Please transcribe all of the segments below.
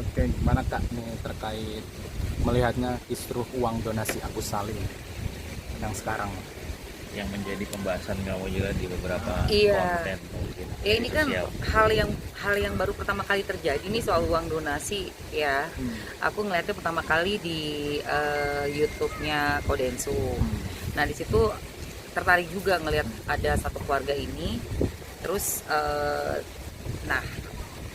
Oke, gimana Kak nih terkait melihatnya kisruh uang donasi Agus Salim yang sekarang? yang menjadi pembahasan kamu juga di beberapa Iya, konten mungkin ya di ini kan sosial. hal yang baru pertama kali terjadi nih soal uang donasi ya. Aku ngeliatnya pertama kali di YouTube-nya Kodensu. Nah di situ tertarik juga ngeliat ada satu keluarga ini. Terus, nah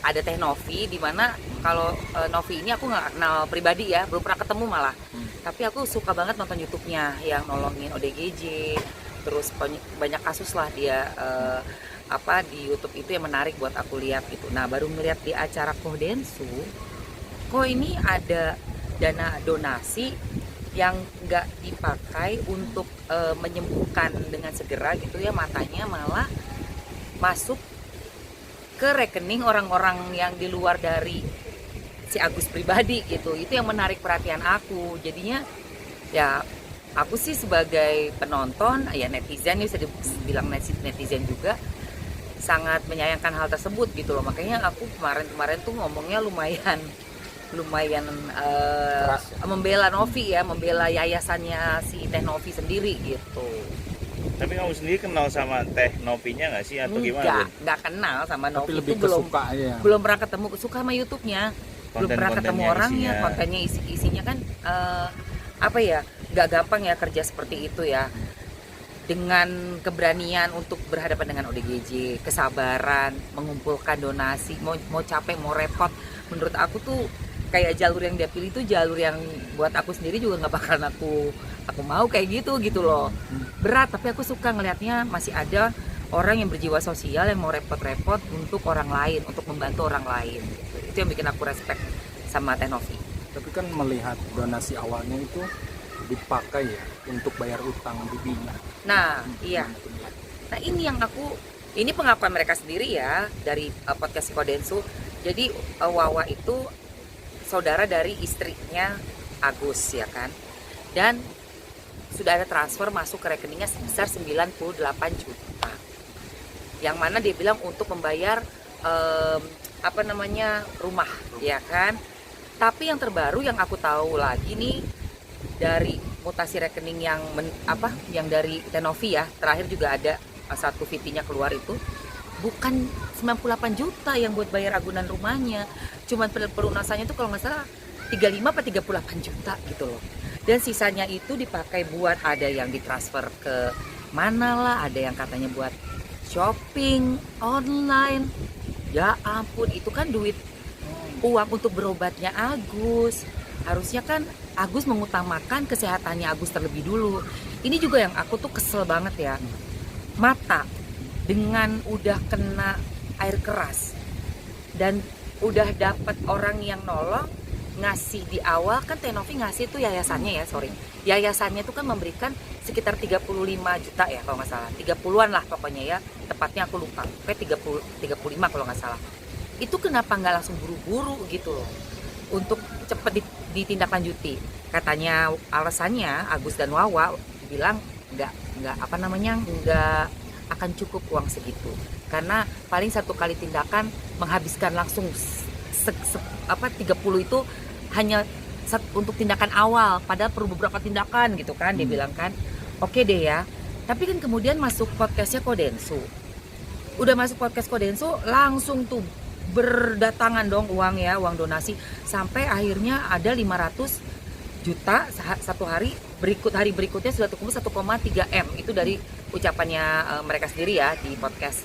ada Teh Novi, di mana kalau Novi ini aku nggak kenal pribadi ya, belum pernah ketemu malah. Tapi aku suka banget nonton YouTube-nya yang nolongin ODGJ, terus banyak kasus lah dia di YouTube itu yang menarik buat aku lihat gitu. Nah baru melihat di acara Kodensu, kok ini ada dana donasi yang nggak dipakai untuk menyembuhkan dengan segera gitu ya, matanya malah masuk ke rekening orang-orang yang di luar dari si Agus pribadi gitu. Itu yang menarik perhatian aku. Jadinya ya aku sih sebagai penonton ya, netizen ya, bisa dibilang netizen juga, sangat menyayangkan hal tersebut gitu loh. Makanya aku kemarin tuh ngomongnya lumayan Keras ya? membela Novi ya, membela yayasannya si Teh Novi sendiri gitu. Tapi kamu sendiri kenal sama Teh Novinya nggak sih atau gimana? Enggak kenal sama Tapi Novi, lebih itu ke suka ya. belum pernah ketemu, suka sama YouTube-nya, belum pernah ketemu Konten-kontennya, orangnya. isinya. Kontennya isinya kan apa ya, nggak gampang ya kerja seperti itu ya, dengan keberanian untuk berhadapan dengan ODGJ, kesabaran mengumpulkan donasi, mau capek mau repot. Menurut aku tuh kayak jalur yang dia pilih tuh jalur yang buat aku sendiri juga nggak bakalan aku mau kayak gitu loh. Berat, tapi aku suka ngelihatnya masih ada orang yang berjiwa sosial yang mau repot-repot untuk orang lain, untuk membantu orang lain gitu. Itu yang bikin aku respect sama Teh Novi. Tapi kan melihat donasi awalnya itu dipakai ya untuk bayar utang bibinya. Nah iya, nah ini pengakuan mereka sendiri ya dari podcast Kodensu. Jadi Wawa itu saudara dari istrinya Agus ya kan, dan sudah ada transfer masuk ke rekeningnya sebesar 98 juta, yang mana dia bilang untuk membayar rumah ya kan. Tapi yang terbaru yang aku tahu lagi nih, dari mutasi rekening yang dari Tenovi ya, terakhir juga ada satu VP-nya keluar, itu bukan 98 juta yang buat bayar agunan rumahnya, cuman pelunasannya itu kalau nggak salah 35 apa 38 juta gitu loh. Dan sisanya itu dipakai buat, ada yang ditransfer ke mana lah, ada yang katanya buat shopping online. Ya ampun, itu kan duit uang untuk berobatnya Agus. Harusnya kan Agus mengutamakan kesehatannya Agus terlebih dulu. Ini juga yang aku tuh kesel banget ya. Mata dengan udah kena air keras dan udah dapat orang yang nolong, ngasih di awal kan. Tenovi ngasih tuh yayasannya tuh kan memberikan sekitar 35 juta ya kalau nggak salah, 30-an lah pokoknya ya, tepatnya aku lupa, kayak 35 kalau nggak salah. Itu kenapa nggak langsung buru-buru gitu loh untuk cepet ditindaklanjuti? Katanya alasannya Agus dan Wawa bilang nggak akan cukup uang segitu, karena paling satu kali tindakan menghabiskan langsung 30 itu hanya untuk tindakan awal, padahal perlu beberapa tindakan gitu kan. Dia bilang kan oke deh ya. Tapi kan kemudian masuk podcastnya Kodensu, udah masuk podcast Kodensu langsung tuh berdatangan dong uang donasi, sampai akhirnya ada 500 juta satu hari. Hari berikutnya sudah terkumpul 1,3 M, itu dari ucapannya mereka sendiri ya di podcast.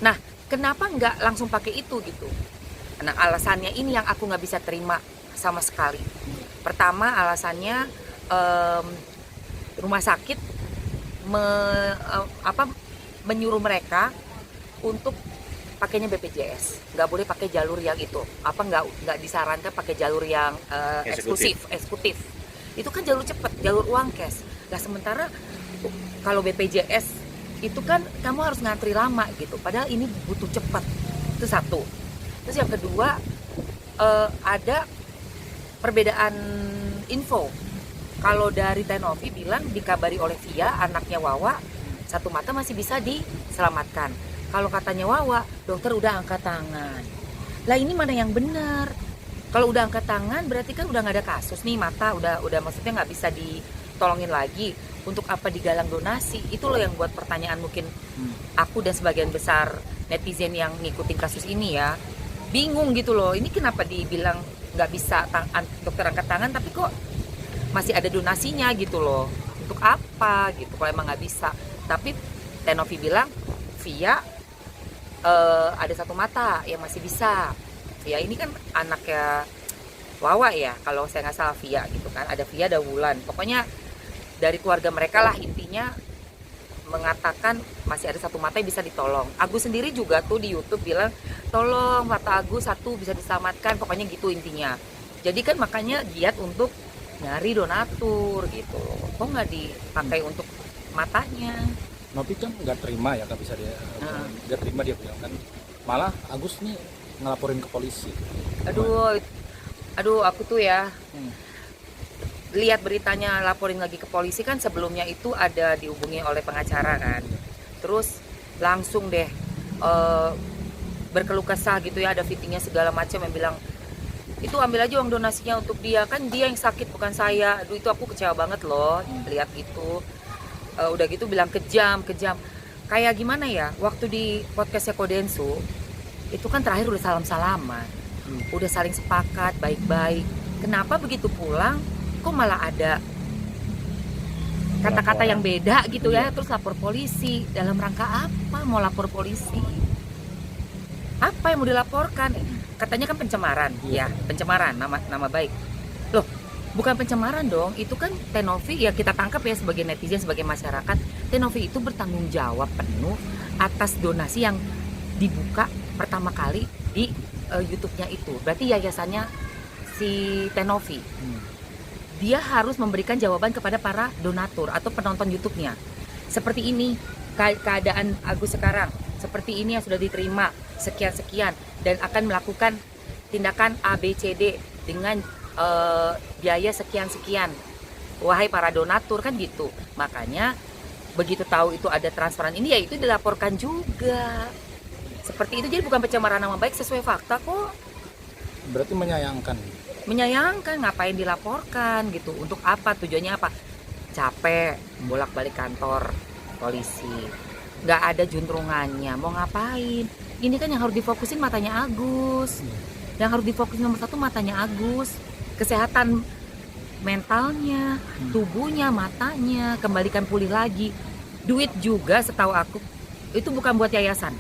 Nah kenapa nggak langsung pakai itu gitu? Nah alasannya ini yang aku nggak bisa terima sama sekali. Pertama alasannya rumah sakit menyuruh mereka untuk pakainya BPJS, nggak boleh pakai jalur yang itu, nggak disarankan pakai jalur yang eksekutif. Itu kan jalur cepat, jalur uang cash. Nah sementara kalau BPJS itu kan kamu harus ngantri lama gitu, padahal ini butuh cepat. Itu satu. Terus yang kedua, ada perbedaan info. Kalau dari Tenovi bilang dikabari oleh Via, anaknya Wawa, satu mata masih bisa diselamatkan. Kalau katanya Wawa, dokter udah angkat tangan. Lah ini mana yang benar? Kalau udah angkat tangan berarti kan udah nggak ada kasus nih, mata udah maksudnya nggak bisa ditolongin lagi. Untuk apa digalang donasi? Itu loh yang buat pertanyaan mungkin aku dan sebagian besar netizen yang ngikutin kasus ini ya bingung gitu loh. Ini kenapa dibilang nggak bisa dokter angkat tangan tapi kok masih ada donasinya gitu loh? Untuk apa gitu kalau emang nggak bisa? Tapi Tenovi bilang via ada satu mata yang masih bisa. Via ini kan anaknya Wawa ya, kalau saya nggak salah Via gitu kan. Ada Via, ada Wulan. Pokoknya dari keluarga mereka lah intinya mengatakan masih ada satu mata yang bisa ditolong. Agus sendiri juga tuh di YouTube bilang tolong mata Agus satu bisa diselamatkan. Pokoknya gitu intinya. Jadi kan makanya giat untuk nyari donatur gitu. Kok nggak dipakai untuk matanya? Novi kan nggak terima ya, nggak bisa dia nggak terima, dia bilang kan malah Agus nih ngelaporin ke polisi. Aduh aku tuh ya lihat beritanya laporin lagi ke polisi kan, sebelumnya itu ada dihubungi oleh pengacara kan, terus langsung deh berkeluh kesah gitu ya, ada fittingnya segala macam yang bilang itu ambil aja uang donasinya untuk dia, kan dia yang sakit bukan saya. Aduh itu aku kecewa banget loh lihat itu. Udah gitu bilang kejam kayak gimana ya, waktu di podcastnya Kodensu itu kan terakhir udah salam-salaman, udah saling sepakat baik-baik. Kenapa begitu pulang kok malah ada kata-kata yang beda gitu ya, terus lapor polisi. Dalam rangka apa mau lapor polisi? Apa yang mau dilaporkan? Katanya kan pencemaran, ya pencemaran nama baik. Loh, bukan pencemaran dong, itu kan Tenovi ya, kita tangkap ya sebagai netizen, sebagai masyarakat. Tenovi itu bertanggung jawab penuh atas donasi yang dibuka pertama kali di YouTube-nya itu. Berarti yayasannya si Tenovi. Dia harus memberikan jawaban kepada para donatur atau penonton YouTube-nya. Seperti ini keadaan Agus sekarang, seperti ini yang sudah diterima sekian-sekian dan akan melakukan tindakan ABCD dengan biaya sekian-sekian. Wahai para donatur, kan gitu. Makanya begitu tahu itu ada transferan ini, ya itu dilaporkan juga. Seperti itu, jadi bukan pencemaran nama baik, sesuai fakta kok. Berarti menyayangkan, ngapain dilaporkan gitu, untuk apa, tujuannya apa? Capek bolak-balik kantor polisi, nggak ada juntrungannya, mau ngapain? Ini kan yang harus difokusin matanya Agus, yang harus difokusin nomor satu matanya Agus, kesehatan mentalnya, tubuhnya, matanya, kembalikan pulih lagi. Duit juga setahu aku itu bukan buat yayasan.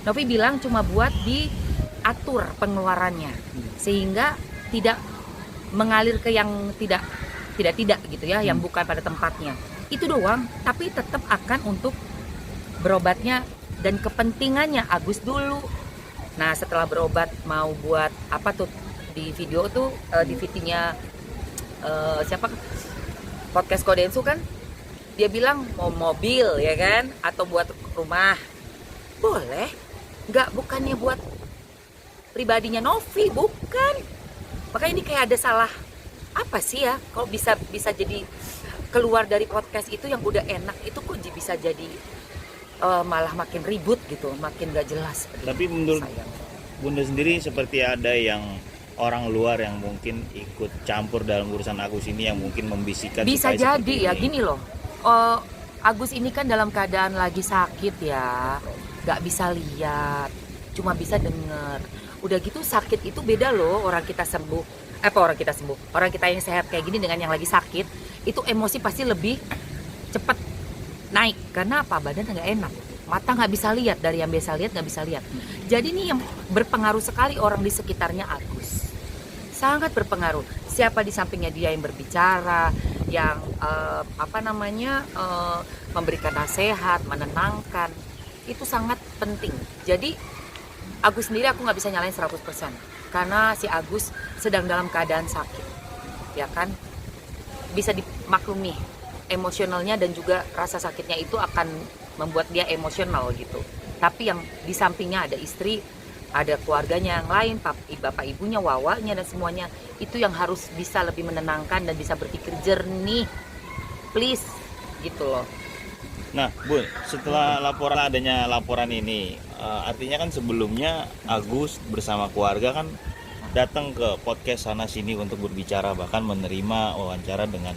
Novi bilang cuma buat diatur pengeluarannya sehingga tidak mengalir ke yang tidak gitu ya, yang bukan pada tempatnya. Itu doang, tapi tetap akan untuk berobatnya dan kepentingannya Agus dulu. Nah, setelah berobat mau buat apa tuh di video tuh di VT-nya siapa podcast Kodensu kan, dia bilang mau mobil ya kan, atau buat rumah boleh, bukannya buat pribadinya Novi, bukan. Makanya ini kayak ada salah apa sih ya, kalau bisa jadi keluar dari podcast itu yang udah enak itu kok bisa jadi malah makin ribut gitu, makin gak jelas. Tapi menurut Bunda sendiri seperti ada yang orang luar yang mungkin ikut campur dalam urusan Agus ini, yang mungkin membisikkan. Bisa jadi ya, gini loh, Agus ini kan dalam keadaan lagi sakit ya, gak bisa lihat, cuma bisa denger. Udah gitu sakit itu beda loh, orang kita yang sehat kayak gini dengan yang lagi sakit, itu emosi pasti lebih cepat naik. Karena apa? Badan nggak enak, mata nggak bisa lihat, dari yang biasa lihat nggak bisa lihat. Jadi ini yang berpengaruh sekali orang di sekitarnya Agus, sangat berpengaruh. Siapa di sampingnya dia yang berbicara, yang memberikan nasihat, menenangkan, itu sangat penting. Jadi Agus sendiri aku nggak bisa nyalain 100%, karena si Agus sedang dalam keadaan sakit, ya kan, bisa dimaklumi emosionalnya, dan juga rasa sakitnya itu akan membuat dia emosional gitu. Tapi yang di sampingnya ada istri, ada keluarganya yang lain, bapak ibunya, wawanya, dan semuanya, itu yang harus bisa lebih menenangkan dan bisa berpikir jernih, please, gitu loh. Nah, Bun, setelah adanya laporan ini, artinya kan sebelumnya Agus bersama keluarga kan datang ke podcast sana sini untuk berbicara, bahkan menerima wawancara dengan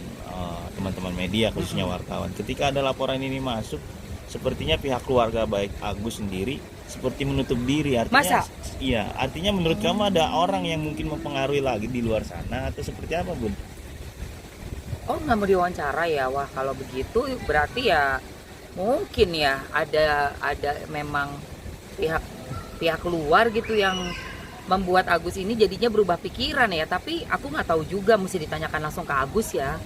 teman-teman media khususnya wartawan. Ketika ada laporan ini masuk, sepertinya pihak keluarga baik Agus sendiri seperti menutup diri. Artinya, Masa? iya, artinya menurut kamu ada orang yang mungkin mempengaruhi lagi di luar sana atau seperti apa, Bun? Oh, nggak mau diwawancara ya? Wah, kalau begitu berarti ya mungkin ya ada memang pihak luar gitu yang membuat Agus ini jadinya berubah pikiran ya. Tapi aku nggak tahu juga, mesti ditanyakan langsung ke Agus ya.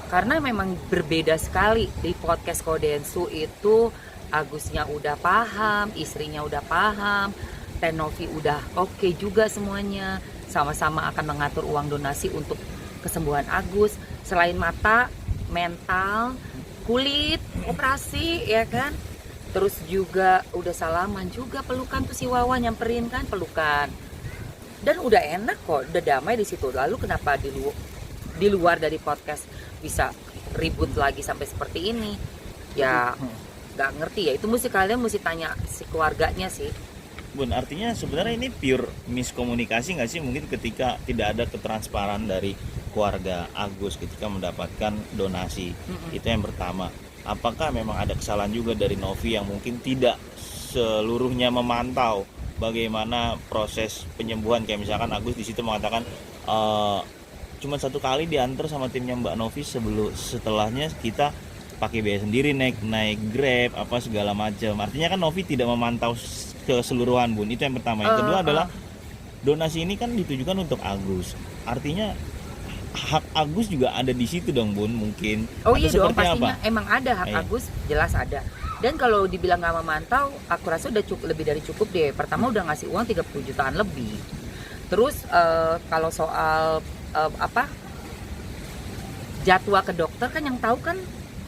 Karena memang berbeda sekali. Di podcast Kodensu itu Agusnya udah paham, istrinya udah paham, Tenovi udah oke juga semuanya. Sama-sama akan mengatur uang donasi untuk kesembuhan Agus. Selain mata, mental, kulit, operasi ya kan. Terus juga udah salaman juga, pelukan tuh si Wawa nyamperin kan, pelukan. Dan udah enak kok, udah damai di situ. Lalu kenapa di luar dari podcast bisa ribut lagi sampai seperti ini? Ya nggak ngerti ya. Itu kalian mesti tanya si keluarganya sih. Bun, artinya sebenarnya ini pure miskomunikasi nggak sih, mungkin ketika tidak ada ketransparan dari keluarga Agus ketika mendapatkan donasi. Itu yang pertama. Apakah memang ada kesalahan juga dari Novi yang mungkin tidak seluruhnya memantau bagaimana proses penyembuhan? Kayak misalkan Agus di situ mengatakan cuma 1 kali diantar sama timnya Mbak Novi, setelahnya kita pakai biaya sendiri, naik Grab apa segala macam. Artinya kan Novi tidak memantau keseluruhan, Bun. Itu yang pertama. Yang kedua adalah donasi ini kan ditujukan untuk Agus. Artinya hak Agus juga ada di situ dong, Bun, mungkin. Oh iya dong, pastinya apa? emang ada hak Agus, jelas ada. Dan kalau dibilang nggak memantau, aku rasa udah lebih dari cukup deh. Pertama udah ngasih uang 30 jutaan lebih. Terus kalau soal jadwal ke dokter kan yang tahu kan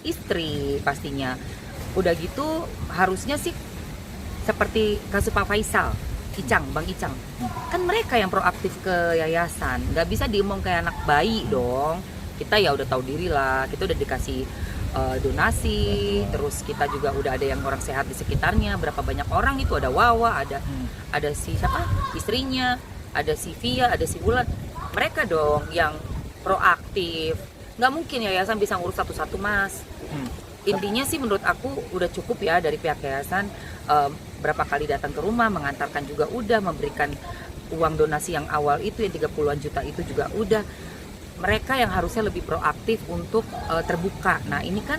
istri pastinya. Udah gitu harusnya sih seperti kasus Pak Faisal, Bang Icang, kan mereka yang proaktif ke yayasan, nggak bisa diomong kayak anak bayi dong. Kita ya udah tahu diri lah, kita udah dikasih donasi, terus kita juga udah ada yang orang sehat di sekitarnya. Berapa banyak orang itu, ada Wawa, ada si siapa istrinya, ada si Via, ada si Wulan. Mereka dong yang proaktif. Nggak mungkin yayasan bisa ngurus satu-satu, Mas. Intinya sih menurut aku udah cukup ya dari pihak yayasan. Berapa kali datang ke rumah, mengantarkan juga udah, memberikan uang donasi yang awal itu yang 30-an juta itu juga udah. Mereka yang harusnya lebih proaktif untuk terbuka. Nah ini kan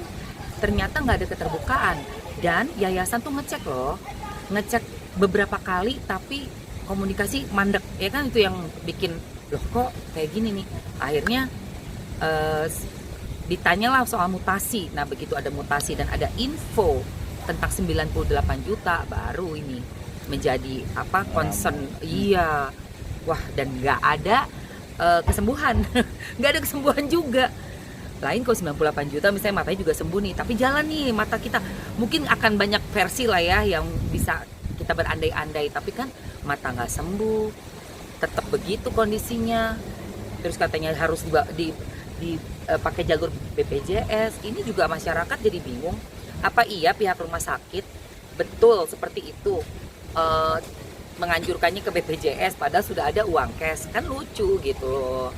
ternyata nggak ada keterbukaan, dan yayasan tuh ngecek beberapa kali tapi komunikasi mandek ya kan. Itu yang bikin loh kok kayak gini nih. Akhirnya ditanyalah soal mutasi. Nah begitu ada mutasi dan ada info tentang 98 juta, baru ini menjadi concern. Iya, wah, dan nggak ada kesembuhan. Nggak ada kesembuhan juga. Lain kalau 98 juta misalnya matanya juga sembuh nih, tapi jalan nih mata kita. Mungkin akan banyak versi lah ya yang bisa kita berandai-andai, tapi kan mata nggak sembuh, tetap begitu kondisinya. Terus katanya harus pakai jalur BPJS. Ini juga masyarakat jadi bingung. Apa iya pihak rumah sakit betul seperti itu menganjurkannya ke BPJS padahal sudah ada uang cash? Kan lucu gitu loh.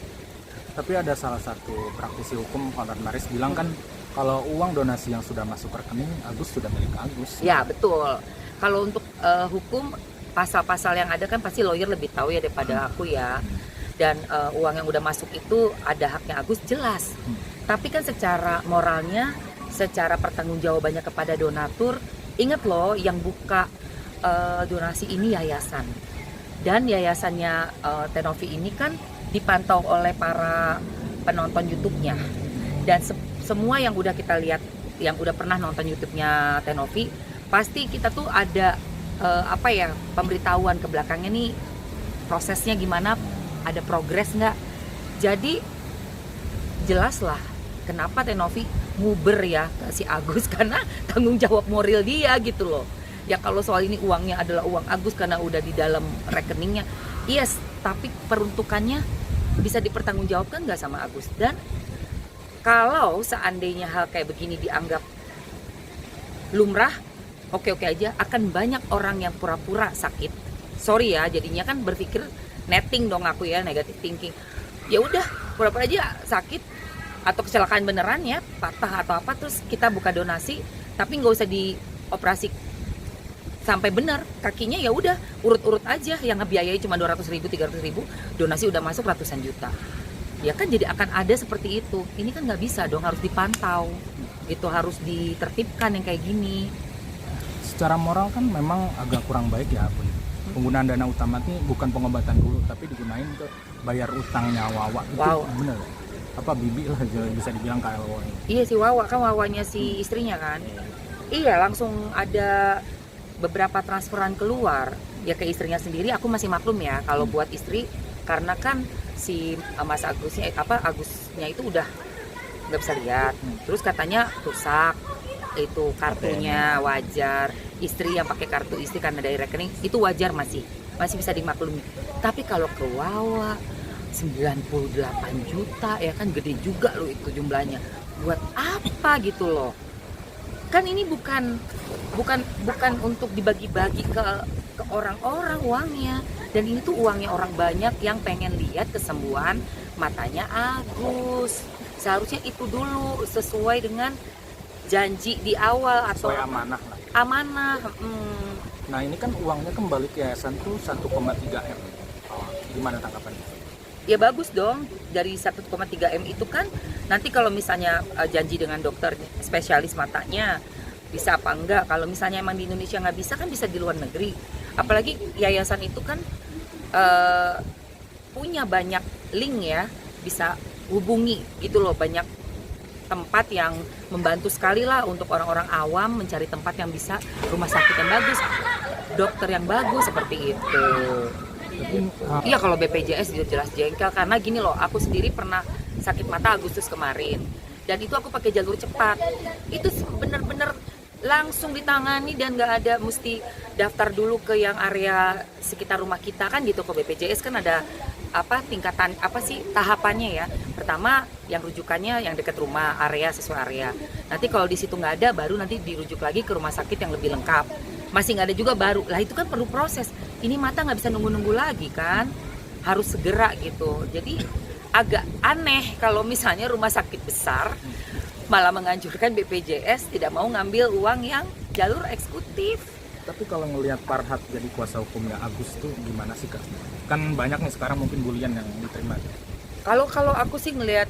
Tapi ada salah satu praktisi hukum, Pak Maris, bilang kan kalau uang donasi yang sudah masuk rekening Agus sudah milik Agus. Ya betul. Kalau untuk hukum, pasal-pasal yang ada kan pasti lawyer lebih tahu ya daripada aku ya. Dan uang yang udah masuk itu ada haknya Agus, jelas. Tapi kan secara moralnya, secara pertanggungjawabannya kepada donatur, ingat loh yang buka donasi ini yayasan, dan yayasannya Tenovi ini kan dipantau oleh para penonton YouTube-nya, dan semua yang udah kita lihat, yang udah pernah nonton YouTube-nya Tenovi, pasti kita tuh ada pemberitahuan ke belakangnya nih prosesnya gimana, ada progres nggak. Jadi jelas lah kenapa Tenovi nguber ya ke si Agus, karena tanggung jawab moral dia gitu loh. Ya kalau soal ini uangnya adalah uang Agus karena udah di dalam rekeningnya, yes, tapi peruntukannya bisa dipertanggungjawabkan nggak sama Agus. Dan kalau seandainya hal kayak begini dianggap lumrah, oke-oke aja, akan banyak orang yang pura-pura sakit. Sorry ya, jadinya kan berpikir netting dong aku ya, negatif thinking. Ya udah, pura-pura aja sakit atau kecelakaan beneran ya, patah atau apa, terus kita buka donasi, tapi nggak usah dioperasi sampai benar kakinya, ya udah urut-urut aja, yang ngebiayai cuma 200.000, 300.000, donasi udah masuk ratusan juta. Ya kan jadi akan ada seperti itu. Ini kan nggak bisa dong, harus dipantau, itu harus ditertibkan yang kayak gini. Secara moral kan memang agak kurang baik ya Bun. Penggunaan dana utama ini bukan pengobatan dulu, tapi digunain untuk bayar utangnya Wawa. Itu Wow. bener ya? Apa Bibi lah bisa dibilang kayak Wawa ini. Iya si Wawa kan, Wawanya si istrinya kan. Iya, langsung ada beberapa transferan keluar ya ke istrinya sendiri. Aku masih maklum ya kalau buat istri, karena kan si Mas Agusnya itu udah nggak bisa lihat. Terus katanya rusak itu kartunya, wajar. Istri yang pakai kartu istri karena dari rekening itu wajar, masih bisa dimaklumi. Tapi kalau ke Wawa 98 juta ya kan, gede juga loh itu jumlahnya. Buat apa gitu loh? Kan ini bukan untuk dibagi-bagi ke orang-orang uangnya, dan ini tuh uangnya orang banyak yang pengen lihat kesembuhan matanya Agus. Seharusnya itu dulu sesuai dengan janji di awal atau Sesuai amanah lah. amanah. Nah ini kan uangnya kembali ke yayasan tuh 1,3 M. Gimana tanggapannya? Ya bagus dong, dari 1,3 M itu kan nanti kalau misalnya janji dengan dokter spesialis matanya bisa apa enggak. Kalau misalnya emang di Indonesia nggak bisa, kan bisa di luar negeri. Apalagi yayasan itu kan punya banyak link ya, bisa hubungi gitu loh, banyak tempat yang membantu sekali lah untuk orang-orang awam mencari tempat yang bisa, rumah sakit yang bagus, dokter yang bagus, seperti itu. Iya, kalau BPJS jelas jengkel, karena gini loh, aku sendiri pernah sakit mata Agustus kemarin, dan itu aku pakai jalur cepat. Itu bener-bener langsung ditangani dan nggak ada mesti daftar dulu ke yang area sekitar rumah kita kan gitu. Ke BPJS kan ada tingkatan tahapannya ya. Pertama yang rujukannya yang dekat rumah, area sesuai area. Nanti kalau di situ nggak ada, baru nanti dirujuk lagi ke rumah sakit yang lebih lengkap. Masih nggak ada juga baru. Lah itu kan perlu proses. Ini mata nggak bisa nunggu-nunggu lagi kan, harus segera gitu. Jadi agak aneh kalau misalnya rumah sakit besar malah menganjurkan BPJS tidak mau ngambil uang yang jalur eksekutif. Tapi kalau ngelihat Farhad jadi kuasa hukumnya Agus tuh gimana sih Kak? Kan banyak nih sekarang mungkin bulian yang diterima. Kalau aku sih ngelihat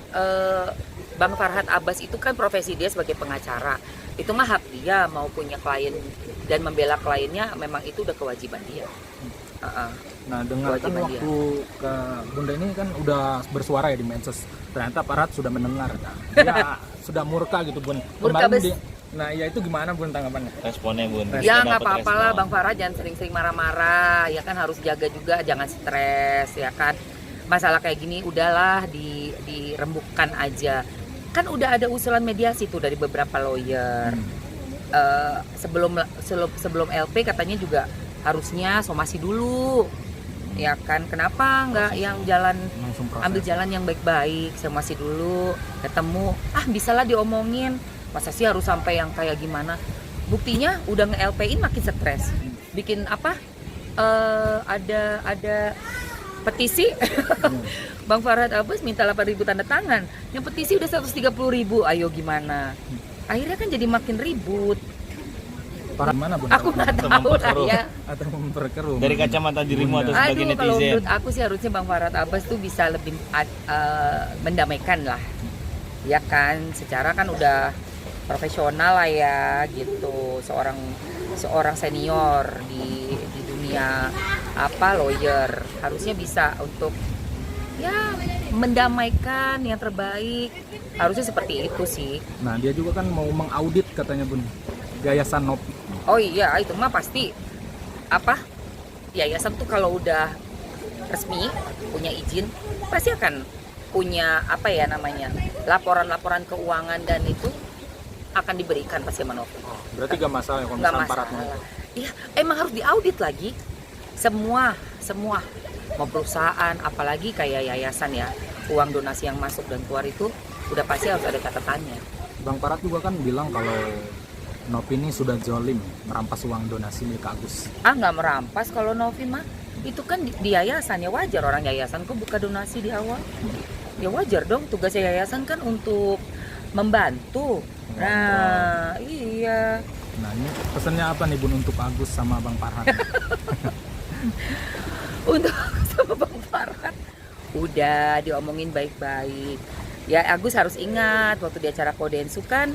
Bang Farhad Abbas itu kan profesi dia sebagai pengacara. Itu mah hak dia mau punya klien dan membela kliennya, memang itu udah kewajiban dia. Nah dengan kan waktu ke Bunda ini kan udah bersuara ya di medsos. Ternyata Farhad sudah mendengar. Dia sudah murka gitu Bun. Murka Nah ya itu gimana Bun tanggapannya? Responnya Bun. Ya nggak apa-apa lah Bang Farhad, jangan sering-sering marah-marah. Ya kan harus jaga juga, jangan stres ya kan. Masalah kayak gini udahlah dirembukkan aja. Kan udah ada usulan mediasi tuh dari beberapa lawyer. Sebelum LP katanya juga harusnya somasi dulu. Ya kan, kenapa nggak yang ambil jalan yang baik-baik, somasi dulu, ketemu, bisalah diomongin. Masa sih harus sampai yang kayak gimana? Buktinya udah nge-LP-in makin stres. Bikin ada petisi. Bang Farhad Abbas minta 8.000 tanda tangan. Yang petisi udah 130.000. Ayo gimana? Akhirnya kan jadi makin ribut. Farhad mana Bun? Aku nggak tahu lah ya. Atau memperkeruh. Dari kacamata dirimu atau sebagai netizen? Kalau menurut aku sih harusnya Bang Farhad Abbas tuh bisa lebih mendamaikan lah. Ya kan, secara kan udah profesional lah ya gitu, seorang senior di dunia lawyer, harusnya bisa untuk ya mendamaikan yang terbaik, harusnya seperti itu sih. Nah dia juga kan mau mengaudit katanya Bun, yayasan Nopi. Oh iya, itu mah pasti yayasan tuh kalau udah resmi punya izin pasti akan punya laporan-laporan keuangan, dan itu akan diberikan pasti sama Novi. Berarti gak masalah ya kalau misalnya Farhad. Iya, emang harus diaudit lagi. Semua mau perusahaan, apalagi kayak yayasan ya, uang donasi yang masuk dan keluar itu udah pasti harus ada catatannya. Bang Farhad juga kan bilang kalau Novi ini sudah zolim merampas uang donasi milik Agus. Nggak merampas kalau Novi mah. Itu kan di yayasan, ya wajar orang yayasan kok buka donasi di awal. Ya wajar dong, tugas yayasan kan untuk membantu. Nah, iya. Nah ini pesannya apa nih Bun untuk Agus sama Bang Farhan? Untuk sama Bang Farhan udah diomongin baik-baik. Ya Agus harus ingat waktu di acara Kodensu kan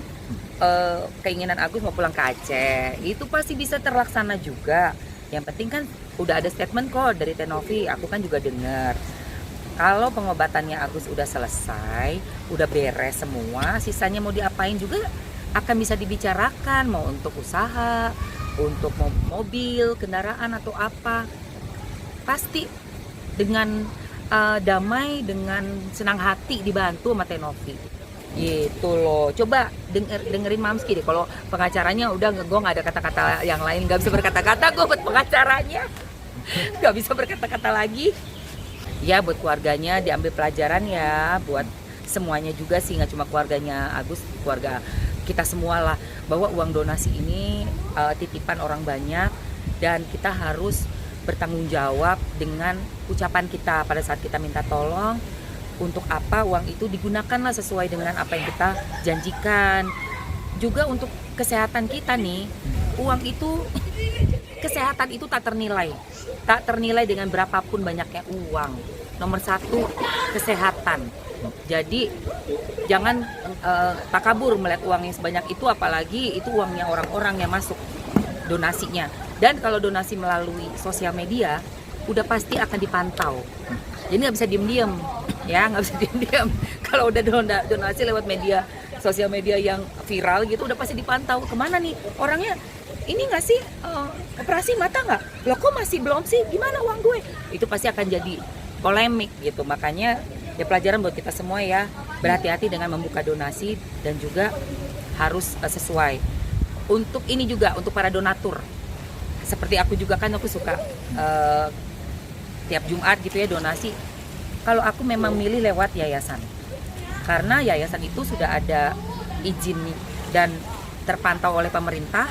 keinginan Agus mau pulang ke Aceh. Itu pasti bisa terlaksana juga. Yang penting kan udah ada statement kok dari Tenovi, aku kan juga dengar. Kalau pengobatannya Agus udah selesai, udah beres semua, sisanya mau diapain juga akan bisa dibicarakan, mau untuk usaha, untuk mobil, kendaraan atau apa. Pasti dengan damai, dengan senang hati dibantu sama Tenovi. Gitu loh. Coba dengerin Mamski deh. Kalau pengacaranya udah gue nggak ada kata-kata yang lain, nggak bisa berkata-kata gue buat pengacaranya, nggak bisa berkata-kata lagi. Ya buat keluarganya diambil pelajaran ya, buat semuanya juga sih, nggak cuma keluarganya Agus, keluarga kita semua lah, bahwa uang donasi ini titipan orang banyak dan kita harus bertanggung jawab dengan ucapan kita pada saat kita minta tolong. Untuk apa uang itu digunakanlah sesuai dengan apa yang kita janjikan. Juga untuk kesehatan kita nih, uang itu, kesehatan itu tak ternilai dengan berapapun banyaknya uang. Nomor satu, kesehatan. Jadi jangan takabur melihat uang yang sebanyak itu, apalagi itu uangnya orang-orang yang masuk donasinya. Dan kalau donasi melalui sosial media, udah pasti akan dipantau. Jadi nggak bisa diem-diem, ya nggak bisa diem-diem. Kalau udah donasi lewat media, sosial media yang viral gitu, udah pasti dipantau. Kemana nih orangnya? Ini nggak sih operasi mata nggak? Loh kok masih belum sih? Gimana uang gue? Itu pasti akan jadi polemik gitu. Makanya ya pelajaran buat kita semua ya, berhati-hati dengan membuka donasi dan juga harus sesuai. Untuk ini juga untuk para donatur. Seperti aku juga kan, aku suka tiap Jumat gitu ya donasi. Kalau aku memang milih lewat yayasan, karena yayasan itu sudah ada izin dan terpantau oleh pemerintah,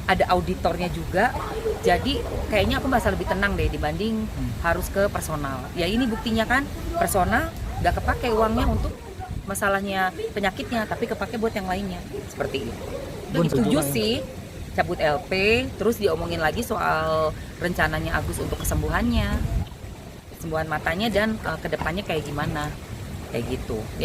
ada auditornya juga. Jadi kayaknya aku merasa lebih tenang deh dibanding harus ke personal. Ya ini buktinya kan, personal nggak kepake uangnya untuk masalahnya penyakitnya, tapi kepake buat yang lainnya. Seperti itu. Itu setuju sih, cabut LP, terus diomongin lagi soal rencananya Agus untuk kesembuhan matanya dan kedepannya kayak gimana, kayak gitu.